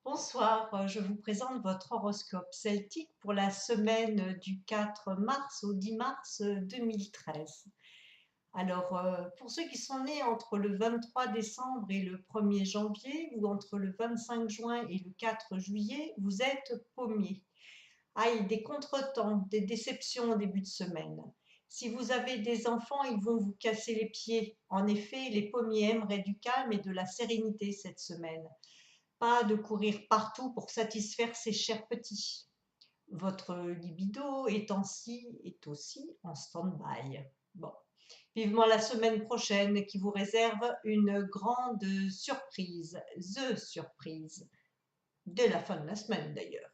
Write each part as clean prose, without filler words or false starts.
Bonsoir, je vous présente votre horoscope celtique pour la semaine du 4 mars au 10 mars 2013. Alors, pour ceux qui sont nés entre le 23 décembre et le 1er janvier ou entre le 25 juin et le 4 juillet, vous êtes pommiers. Aïe, des contretemps, des déceptions au début de semaine. Si vous avez des enfants, ils vont vous casser les pieds. En effet, les pommiers aimeraient du calme et de la sérénité cette semaine. Pas de courir partout pour satisfaire ses chers petits. Votre libido est aussi en stand-by. Bon, vivement la semaine prochaine qui vous réserve une grande surprise, the surprise, dès la fin de la semaine d'ailleurs.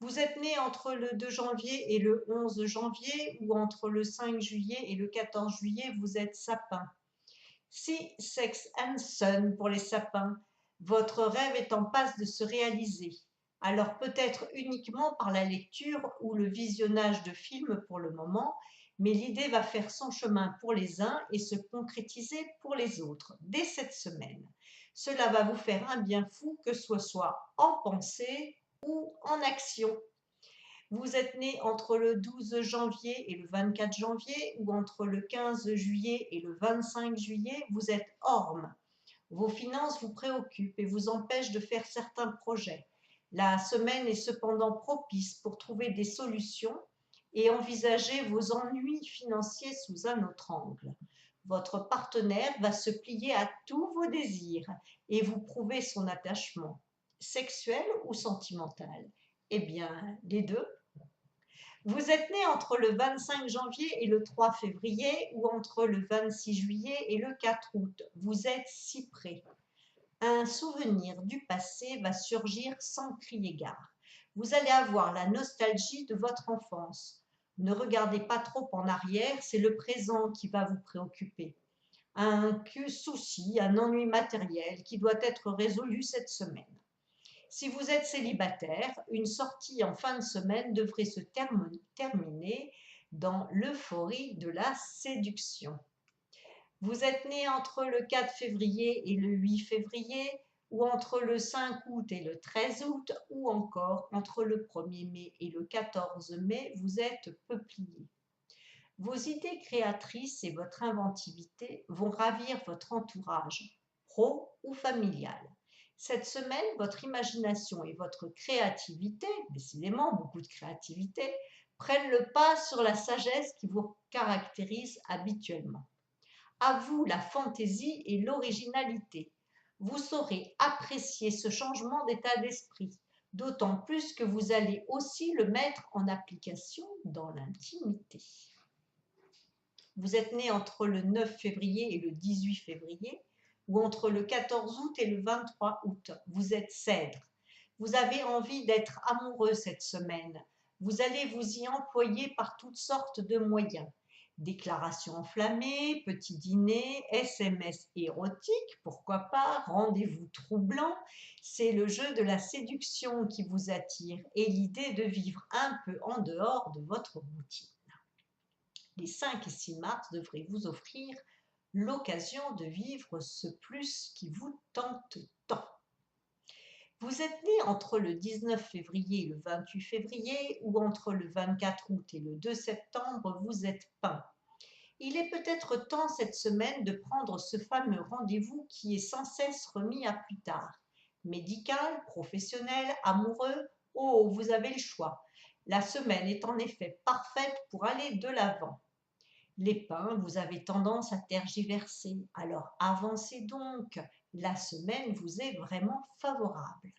Vous êtes né entre le 2 janvier et le 11 janvier ou entre le 5 juillet et le 14 juillet, vous êtes sapin. Si Sex and Sun pour les sapins, votre rêve est en passe de se réaliser. Alors peut-être uniquement par la lecture ou le visionnage de films pour le moment, mais l'idée va faire son chemin pour les uns et se concrétiser pour les autres dès cette semaine. Cela va vous faire un bien fou, que ce soit en pensée ou en action. Vous êtes né entre le 12 janvier et le 24 janvier ou entre le 15 juillet et le 25 juillet, vous êtes orme. Vos finances vous préoccupent et vous empêchent de faire certains projets. La semaine est cependant propice pour trouver des solutions et envisager vos ennuis financiers sous un autre angle. Votre partenaire va se plier à tous vos désirs et vous prouver son attachement, sexuel ou sentimental. Eh bien, les deux. Vous êtes né entre le 25 janvier et le 3 février ou entre le 26 juillet et le 4 août. Vous êtes cyprès. Un souvenir du passé va surgir sans crier gare. Vous allez avoir la nostalgie de votre enfance. Ne regardez pas trop en arrière, c'est le présent qui va vous préoccuper. Un souci, un ennui matériel qui doit être résolu cette semaine. Si vous êtes célibataire, une sortie en fin de semaine devrait se terminer dans l'euphorie de la séduction. Vous êtes né entre le 4 février et le 8 février, ou entre le 5 août et le 13 août, ou encore entre le 1er mai et le 14 mai, vous êtes peuplier. Vos idées créatrices et votre inventivité vont ravir votre entourage, pro ou familial. Cette semaine, votre imagination et votre créativité, décidément beaucoup de créativité, prennent le pas sur la sagesse qui vous caractérise habituellement. À vous la fantaisie et l'originalité. Vous saurez apprécier ce changement d'état d'esprit, d'autant plus que vous allez aussi le mettre en application dans l'intimité. Vous êtes né entre le 9 février et le 18 février, ou entre le 14 août et le 23 août. Vous êtes cèdre. Vous avez envie d'être amoureux cette semaine. Vous allez vous y employer par toutes sortes de moyens. Déclarations enflammées, petits dîners, SMS érotiques, pourquoi pas, rendez-vous troublants. C'est le jeu de la séduction qui vous attire et l'idée de vivre un peu en dehors de votre routine. Les 5 et 6 mars devraient vous offrir l'occasion de vivre ce plus qui vous tente tant. Vous êtes né entre le 19 février et le 28 février ou entre le 24 août et le 2 septembre, vous êtes peint. Il est peut-être temps cette semaine de prendre ce fameux rendez-vous qui est sans cesse remis à plus tard. Médical, professionnel, amoureux, oh, vous avez le choix. La semaine est en effet parfaite pour aller de l'avant. Les pins, vous avez tendance à tergiverser, alors avancez donc, la semaine vous est vraiment favorable.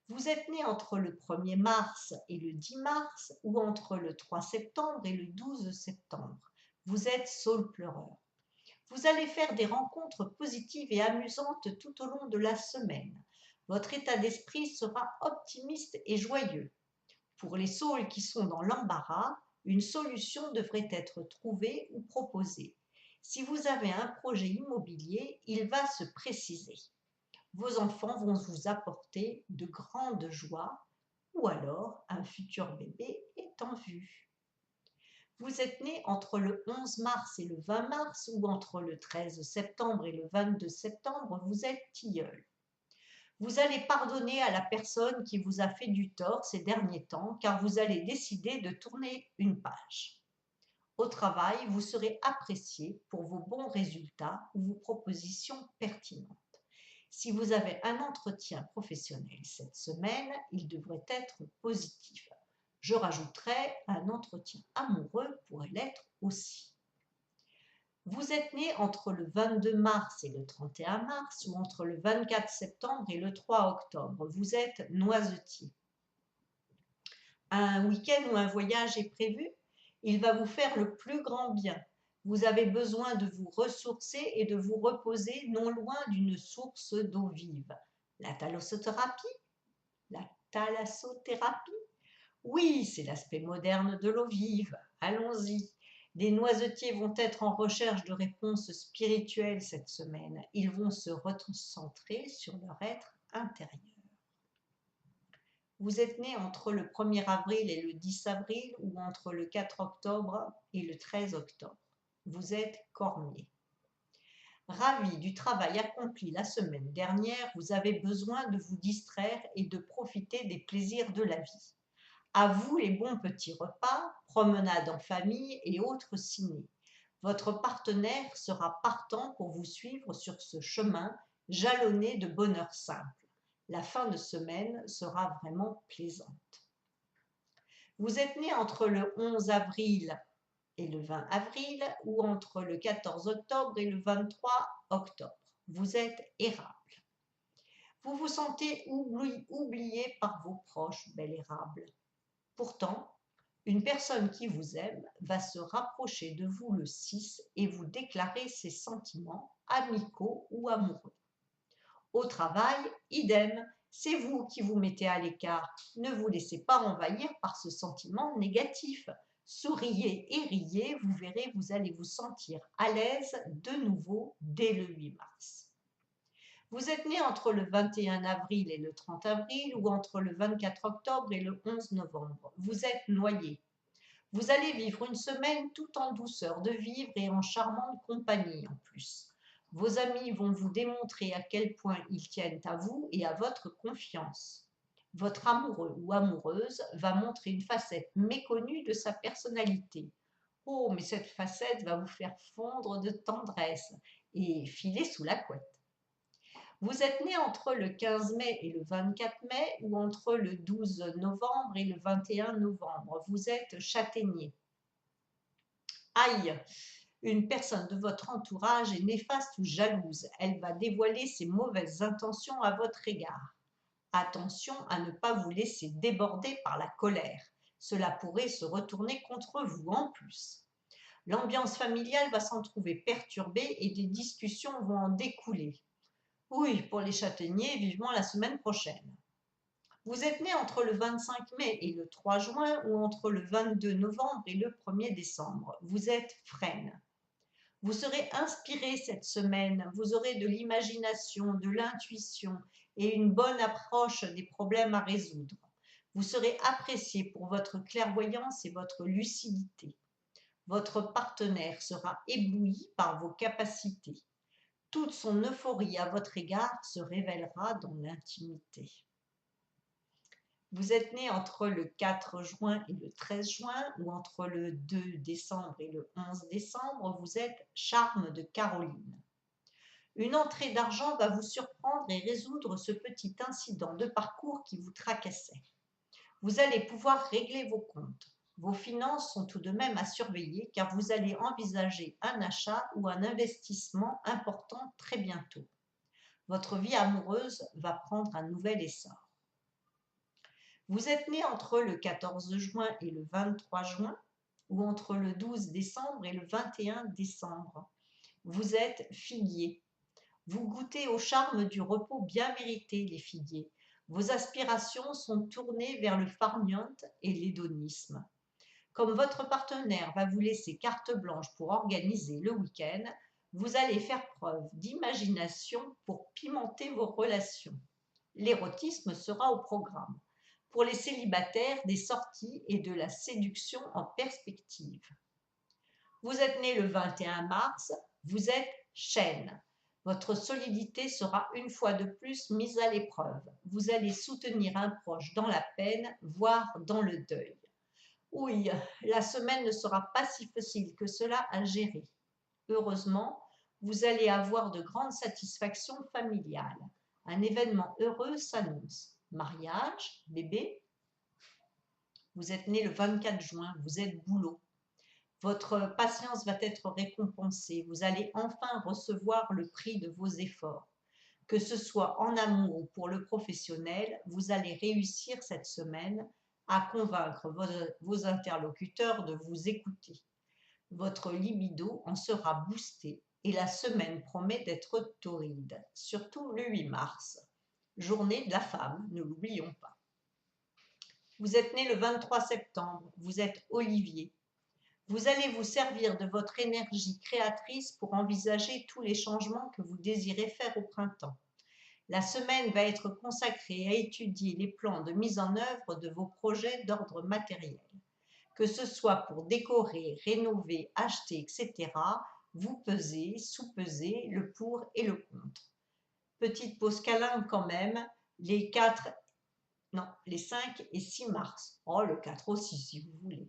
Vous êtes né entre le 1er mars et le 10 mars ou entre le 3 septembre et le 12 septembre. Vous êtes saule pleureur. Vous allez faire des rencontres positives et amusantes tout au long de la semaine. Votre état d'esprit sera optimiste et joyeux. Pour les saules qui sont dans l'embarras, une solution devrait être trouvée ou proposée. Si vous avez un projet immobilier, il va se préciser. Vos enfants vont vous apporter de grandes joies ou alors un futur bébé est en vue. Vous êtes né entre le 11 mars et le 20 mars ou entre le 13 septembre et le 22 septembre, vous êtes tilleul. Vous allez pardonner à la personne qui vous a fait du tort ces derniers temps, car vous allez décider de tourner une page. Au travail, vous serez apprécié pour vos bons résultats ou vos propositions pertinentes. Si vous avez un entretien professionnel cette semaine, il devrait être positif. Je rajouterai un entretien amoureux pourrait l'être aussi. Vous êtes né entre le 22 mars et le 31 mars ou entre le 24 septembre et le 3 octobre. Vous êtes noisetier. Un week-end ou un voyage est prévu, il va vous faire le plus grand bien. Vous avez besoin de vous ressourcer et de vous reposer non loin d'une source d'eau vive. La thalassothérapie? La thalassothérapie? Oui, c'est l'aspect moderne de l'eau vive. Allons-y. Les noisetiers vont être en recherche de réponses spirituelles cette semaine. Ils vont se recentrer sur leur être intérieur. Vous êtes né entre le 1er avril et le 10 avril ou entre le 4 octobre et le 13 octobre. Vous êtes cormier. Ravi du travail accompli la semaine dernière, vous avez besoin de vous distraire et de profiter des plaisirs de la vie. À vous les bons petits repas, promenades en famille et autres ciné. Votre partenaire sera partant pour vous suivre sur ce chemin jalonné de bonheur simple. La fin de semaine sera vraiment plaisante. Vous êtes né entre le 11 avril et le 20 avril ou entre le 14 octobre et le 23 octobre. Vous êtes érable. Vous vous sentez oublié par vos proches, bel érable. Pourtant, une personne qui vous aime va se rapprocher de vous le 6 et vous déclarer ses sentiments amicaux ou amoureux. Au travail, idem, c'est vous qui vous mettez à l'écart. Ne vous laissez pas envahir par ce sentiment négatif. Souriez et riez, vous verrez, vous allez vous sentir à l'aise de nouveau dès le 8 mars. Vous êtes né entre le 21 avril et le 30 avril ou entre le 24 octobre et le 11 novembre. Vous êtes noyé. Vous allez vivre une semaine tout en douceur de vivre et en charmante compagnie en plus. Vos amis vont vous démontrer à quel point ils tiennent à vous et à votre confiance. Votre amoureux ou amoureuse va montrer une facette méconnue de sa personnalité. Oh, mais cette facette va vous faire fondre de tendresse et filer sous la couette. Vous êtes né entre le 15 mai et le 24 mai ou entre le 12 novembre et le 21 novembre. Vous êtes châtaignier. Aïe! Une personne de votre entourage est néfaste ou jalouse. Elle va dévoiler ses mauvaises intentions à votre égard. Attention à ne pas vous laisser déborder par la colère. Cela pourrait se retourner contre vous en plus. L'ambiance familiale va s'en trouver perturbée et des discussions vont en découler. Oui, pour les châtaigniers, vivement la semaine prochaine. Vous êtes né entre le 25 mai et le 3 juin ou entre le 22 novembre et le 1er décembre. Vous êtes frêne. Vous serez inspiré cette semaine, vous aurez de l'imagination, de l'intuition et une bonne approche des problèmes à résoudre. Vous serez apprécié pour votre clairvoyance et votre lucidité. Votre partenaire sera ébloui par vos capacités. Toute son euphorie à votre égard se révélera dans l'intimité. Vous êtes né entre le 4 juin et le 13 juin ou entre le 2 décembre et le 11 décembre, vous êtes charme de Caroline. Une entrée d'argent va vous surprendre et résoudre ce petit incident de parcours qui vous tracassait. Vous allez pouvoir régler vos comptes. Vos finances sont tout de même à surveiller car vous allez envisager un achat ou un investissement important très bientôt. Votre vie amoureuse va prendre un nouvel essor. Vous êtes né entre le 14 juin et le 23 juin ou entre le 12 décembre et le 21 décembre. Vous êtes figuier. Vous goûtez au charme du repos bien mérité, les figuiers. Vos aspirations sont tournées vers le farniente et l'hédonisme. Comme votre partenaire va vous laisser carte blanche pour organiser le week-end, vous allez faire preuve d'imagination pour pimenter vos relations. L'érotisme sera au programme. Pour les célibataires, des sorties et de la séduction en perspective. Vous êtes né le 21 mars, vous êtes chêne. Votre solidité sera une fois de plus mise à l'épreuve. Vous allez soutenir un proche dans la peine, voire dans le deuil. Oui, la semaine ne sera pas si facile que cela à gérer. Heureusement, vous allez avoir de grandes satisfactions familiales. Un événement heureux s'annonce. Mariage, bébé. Vous êtes né le 24 juin, vous êtes boulot. Votre patience va être récompensée. Vous allez enfin recevoir le prix de vos efforts. Que ce soit en amour ou pour le professionnel, vous allez réussir cette semaine à convaincre vos interlocuteurs de vous écouter. Votre libido en sera boosté et la semaine promet d'être torride, surtout le 8 mars, journée de la femme, ne l'oublions pas. Vous êtes né le 23 septembre, vous êtes Olivier. Vous allez vous servir de votre énergie créatrice pour envisager tous les changements que vous désirez faire au printemps. La semaine va être consacrée à étudier les plans de mise en œuvre de vos projets d'ordre matériel. Que ce soit pour décorer, rénover, acheter, etc., vous pesez, sous-pesez le pour et le contre. Petite pause câlin quand même, les 5 et 6 mars. Oh, le 4 aussi, si vous voulez.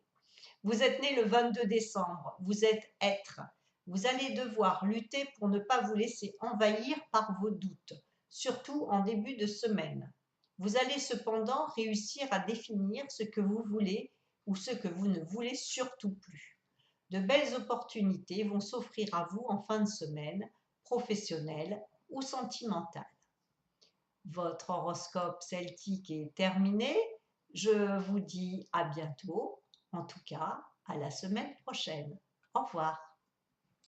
Vous êtes né le 22 décembre, vous êtes être. Vous allez devoir lutter pour ne pas vous laisser envahir par vos doutes, surtout en début de semaine. Vous allez cependant réussir à définir ce que vous voulez ou ce que vous ne voulez surtout plus. De belles opportunités vont s'offrir à vous en fin de semaine, professionnelle ou sentimentale. Votre horoscope celtique est terminé. Je vous dis à bientôt, en tout cas à la semaine prochaine. Au revoir.